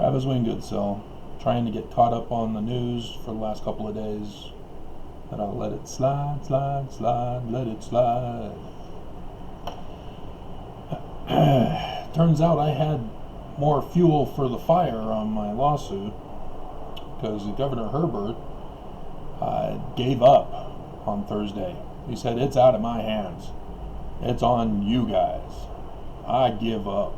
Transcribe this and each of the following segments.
Have his wing good self. Trying to get caught up on the news for the last couple of days. And I'll let it slide, slide, slide, let it slide. Turns out I had more fuel for the fire on my lawsuit because Governor Herbert gave up on Thursday. He said, "It's out of my hands. It's on you guys. I give up.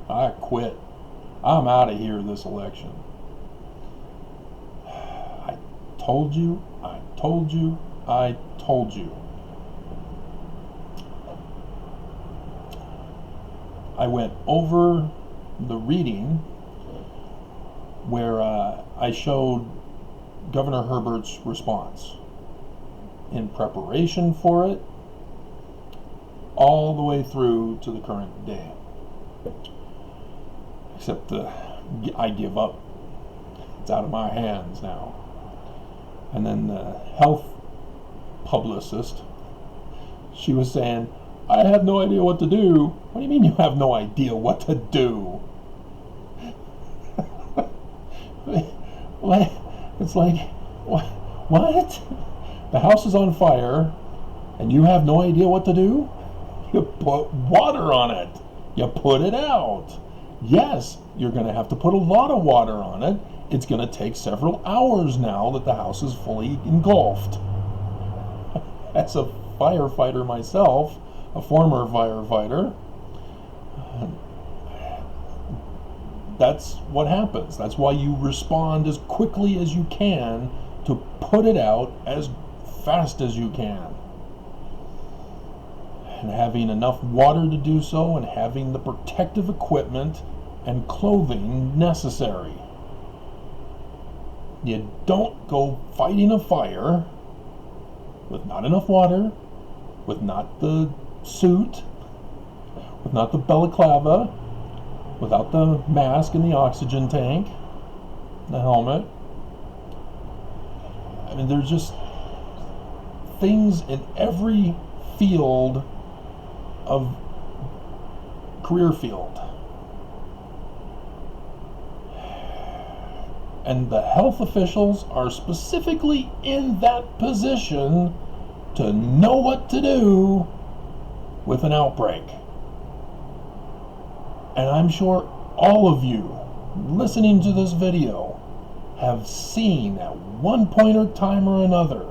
I quit. I'm out of here this election." I told you, I told you, I told you. I went over the reading where I showed Governor Herbert's response in preparation for it all the way through to the current day. Except I give up. It's out of my hands now. And then the health publicist, she was saying, "I have no idea what to do." What do you mean you have no idea what to do? It's like, what? The house is on fire and you have no idea what to do? You put water on it. You put it out. Yes, you're going to have to put a lot of water on it. It's going to take several hours now that the house is fully engulfed. As a firefighter myself, a former firefighter, that's what happens. That's why you respond as quickly as you can to put it out as fast as you can. And having enough water to do so, and having the protective equipment and clothing necessary. You don't go fighting a fire with not enough water, with not the suit, with not the balaclava, without the mask and the oxygen tank, the helmet. I mean, there's just things in every field of career field. And the health officials are specifically in that position to know what to do with an outbreak. And I'm sure all of you listening to this video have seen at one point or time or another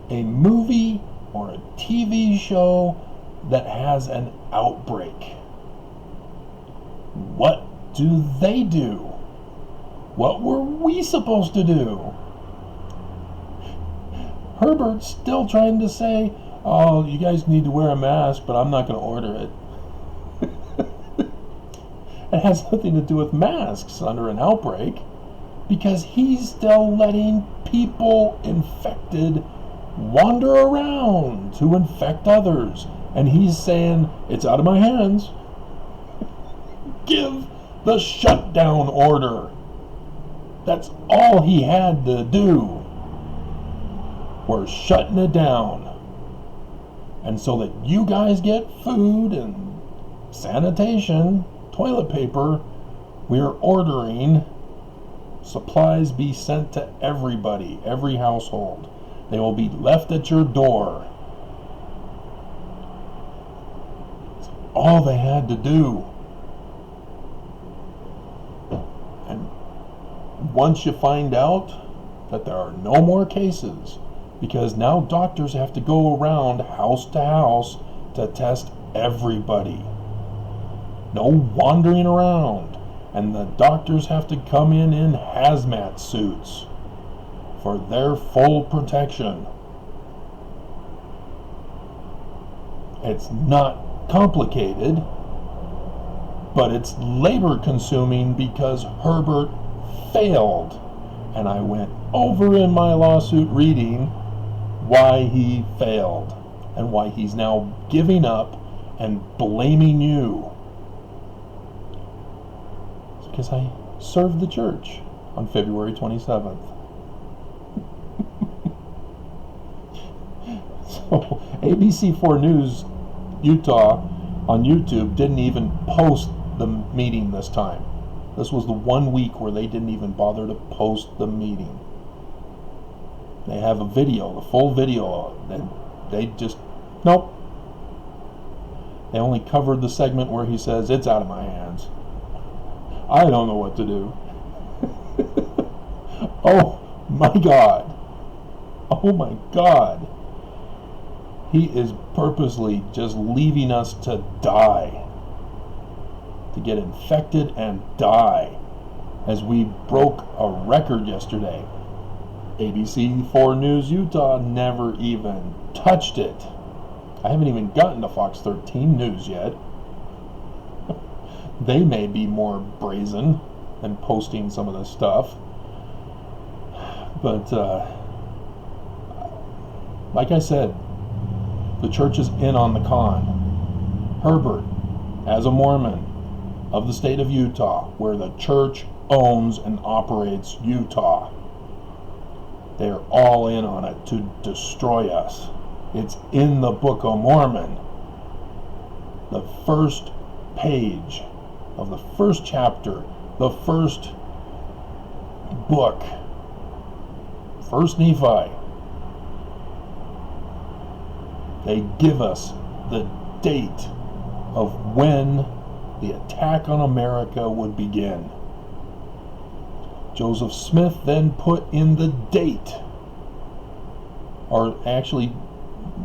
a movie or a TV show that has an outbreak. What do they do? What were we supposed to do? Herbert's still trying to say, "Oh, you guys need to wear a mask, but I'm not going to order it." It has nothing to do with masks under an outbreak, because he's still letting people infected wander around to infect others. And he's saying, "It's out of my hands. Give the shutdown order." That's all he had to do. We're shutting it down. And so that you guys get food and sanitation, toilet paper, we're ordering supplies be sent to everybody, every household. They will be left at your door. That's all they had to do. And once you find out that there are no more cases, because now doctors have to go around house to house to test everybody. No wandering around. And the doctors have to come in hazmat suits for their full protection. It's not complicated, but it's labor consuming because Herbert failed. And I went over in my lawsuit reading why he failed and why he's now giving up and blaming you. It's because I served the church on February 27th. So ABC4 News Utah on YouTube didn't even post the meeting this time. This was the 1 week where they didn't even bother to post the meeting. They have a video, the full video, and they just, nope. They only covered the segment where he says, "It's out of my hands. I don't know what to do." Oh my God. Oh my God. He is purposely just leaving us to die. To get infected and die. As we broke a record yesterday. ABC 4 News Utah never even touched it. I haven't even gotten to Fox 13 News yet. They may be more brazen and posting some of this stuff. But, like I said, the church is in on the con. Herbert, as a Mormon of the state of Utah, where the church owns and operates Utah, they're all in on it to destroy us. It's in the Book of Mormon. The first page of the first chapter, the first book, First Nephi. They give us the date of when the attack on America would begin. Joseph Smith then put in the date, or actually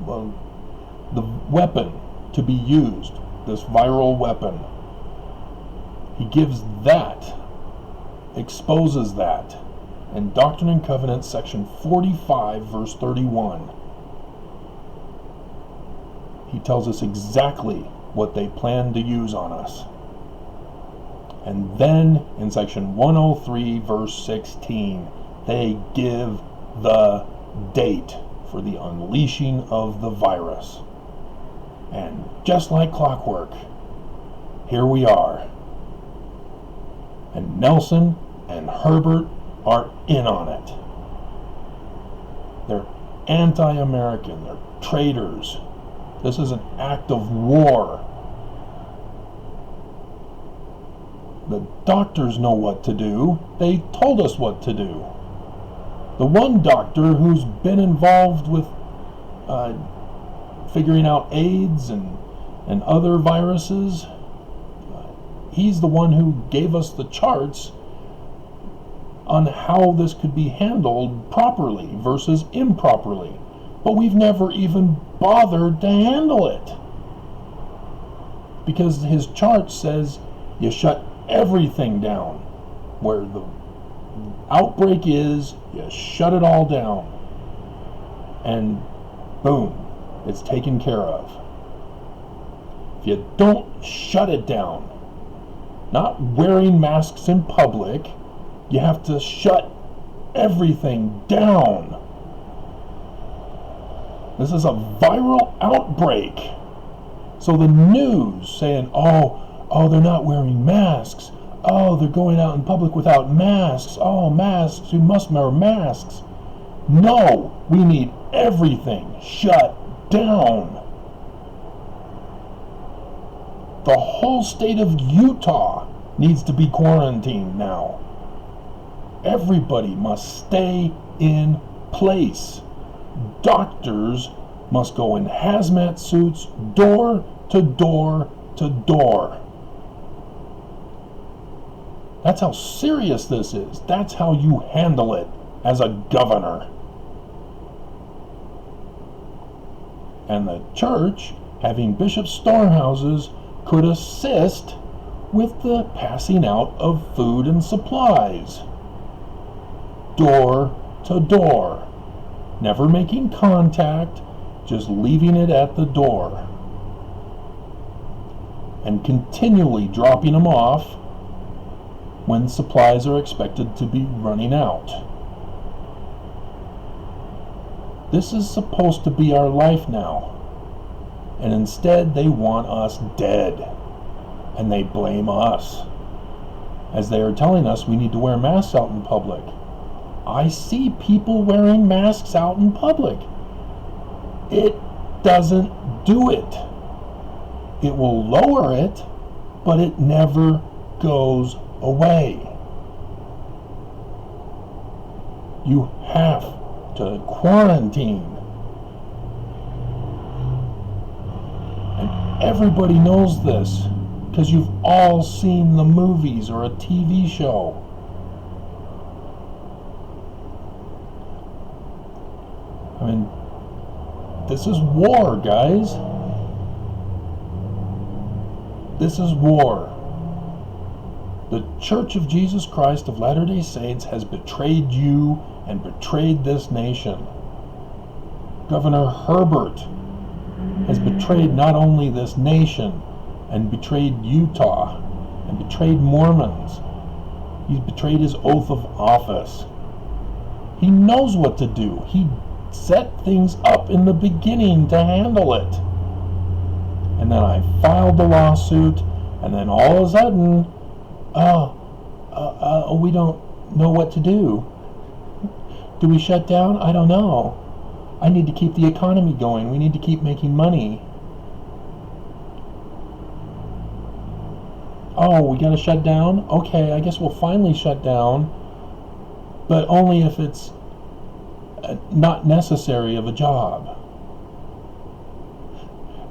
the weapon to be used, this viral weapon. He gives that, exposes that, in Doctrine and Covenants section 45 verse 31. He tells us exactly what they plan to use on us. And then in section 103 verse 16, they give the date for the unleashing of the virus. And just like clockwork, here we are. And Nelson and Herbert are in on it. They're anti-American, they're traitors. This is an act of war. The doctors know what to do. They told us what to do. The one doctor who's been involved with figuring out AIDS and other viruses, he's the one who gave us the charts on how this could be handled properly versus improperly. But we've never even bothered to handle it. Because his chart says you shut everything down. Where the outbreak is, you shut it all down. And boom, it's taken care of. If you don't shut it down, not wearing masks in public, you have to shut everything down. This is a viral outbreak. So the news saying, oh, they're not wearing masks. Oh, they're going out in public without masks. Oh, masks, you must wear masks. No, we need everything shut down. The whole state of Utah needs to be quarantined now. Everybody must stay in place. Doctors must go in hazmat suits, door to door to door. That's how serious this is. That's how you handle it as a governor. And the church, having bishop storehouses, could assist with the passing out of food and supplies. Door to door. Never making contact, just leaving it at the door. And continually dropping them off when supplies are expected to be running out. This is supposed to be our life now. And instead they want us dead. And they blame us. As they are telling us we need to wear masks out in public. I see people wearing masks out in public. It doesn't do it. It will lower it, but it never goes away. You have to quarantine. And everybody knows this because you've all seen the movies or a TV show. I mean, this is war, guys. This is war. The Church of Jesus Christ of Latter-day Saints has betrayed you and betrayed this nation. Governor Herbert has betrayed not only this nation and betrayed Utah and betrayed Mormons. He's betrayed his oath of office. He knows what to do. He set things up in the beginning to handle it. And then I filed the lawsuit, and then all of a sudden, we don't know what to do. Do we shut down? I don't know. I need to keep the economy going. We need to keep making money. Oh, we gotta shut down? Okay, I guess we'll finally shut down, but only if it's not necessary of a job.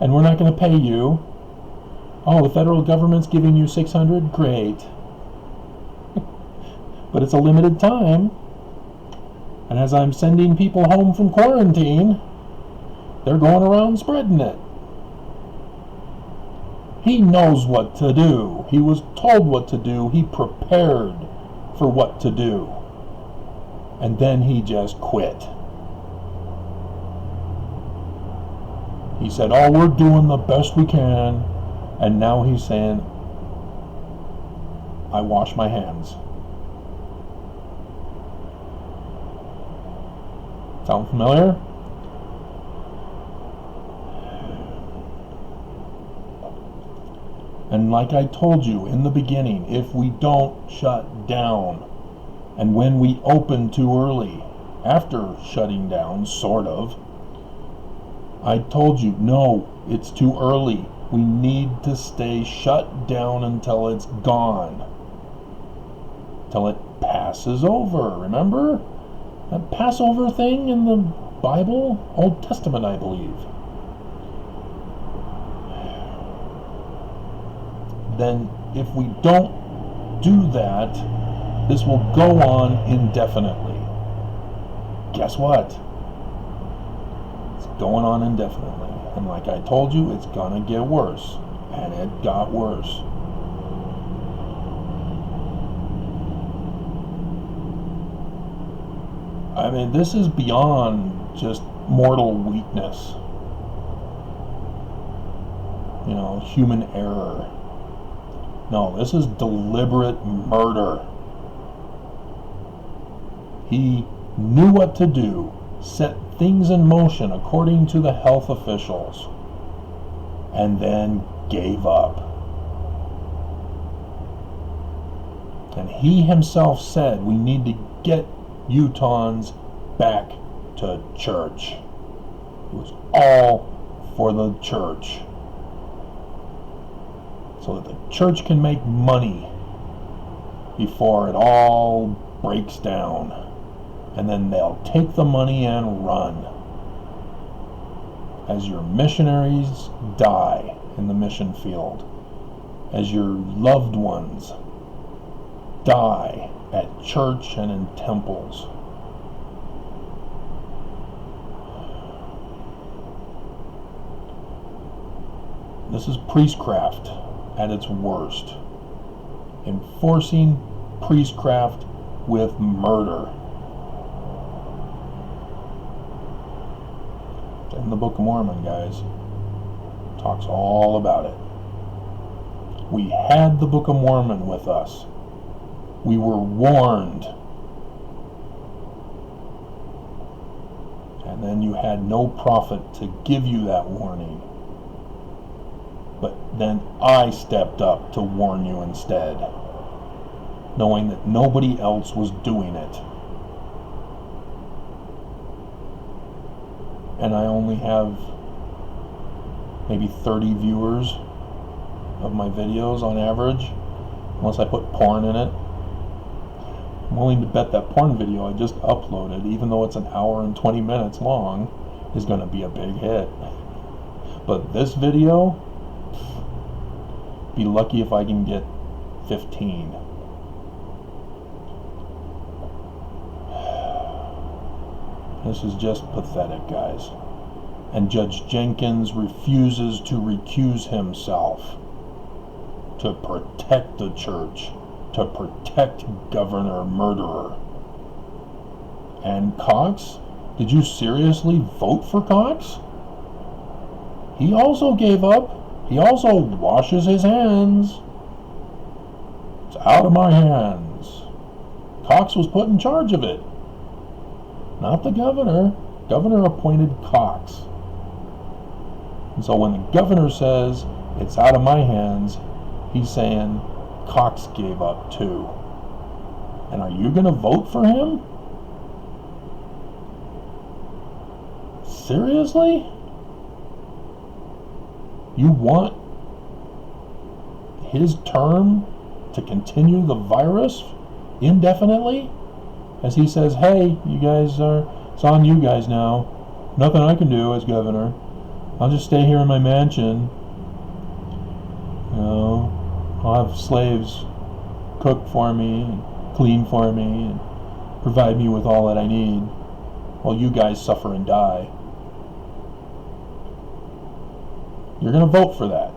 And we're not going to pay you. Oh, the federal government's giving you $600? Great. But it's a limited time. And as I'm sending people home from quarantine, they're going around spreading it. He knows what to do. He was told what to do. He prepared for what to do. And then he just quit. He said, oh, we're doing the best we can. And now he's saying, I wash my hands. Sound familiar? And like I told you in the beginning, if we don't shut down, and when we open too early, after shutting down, sort of, I told you, no, it's too early. We need to stay shut down until it's gone. Till it passes over. Remember? That Passover thing in the Bible? Old Testament, I believe. Then, if we don't do that, this will go on indefinitely. Guess what? It's going on indefinitely. And like I told you, it's gonna get worse. And it got worse. I mean, this is beyond just mortal weakness. You know, human error. No, this is deliberate murder. He knew what to do, set things in motion according to the health officials, and then gave up. And he himself said we need to get Utahns back to church. It was all for the church. So that the church can make money before it all breaks down. And then they'll take the money and run. As your missionaries die in the mission field. As your loved ones die at church and in temples. This is priestcraft at its worst. Enforcing priestcraft with murder. It's in the Book of Mormon, guys. Talks all about it. We had the Book of Mormon with us. We were warned. And then you had no prophet to give you that warning. But then I stepped up to warn you instead, knowing that nobody else was doing it. And I only have maybe 30 viewers of my videos on average. unless I put porn in it. I'm willing to bet that porn video I just uploaded, even though it's an hour and 20 minutes long, is going to be a big hit. But this video, be lucky if I can get 15. This is just pathetic, guys. And Judge Jenkins refuses to recuse himself to protect the church, to protect Governor Murderer. And Cox? Did you seriously vote for Cox? He also gave up. He also washes his hands. It's out of my hands. Cox was put in charge of it. Not the governor. Governor appointed Cox. And so when the governor says, it's out of my hands, he's saying Cox gave up too. And are you going to vote for him? Seriously? You want his term to continue the virus indefinitely? As he says, hey, you guys it's on you guys now. Nothing I can do as governor. I'll just stay here in my mansion. You know, I'll have slaves cook for me, and clean for me, and provide me with all that I need, while you guys suffer and die. You're going to vote for that.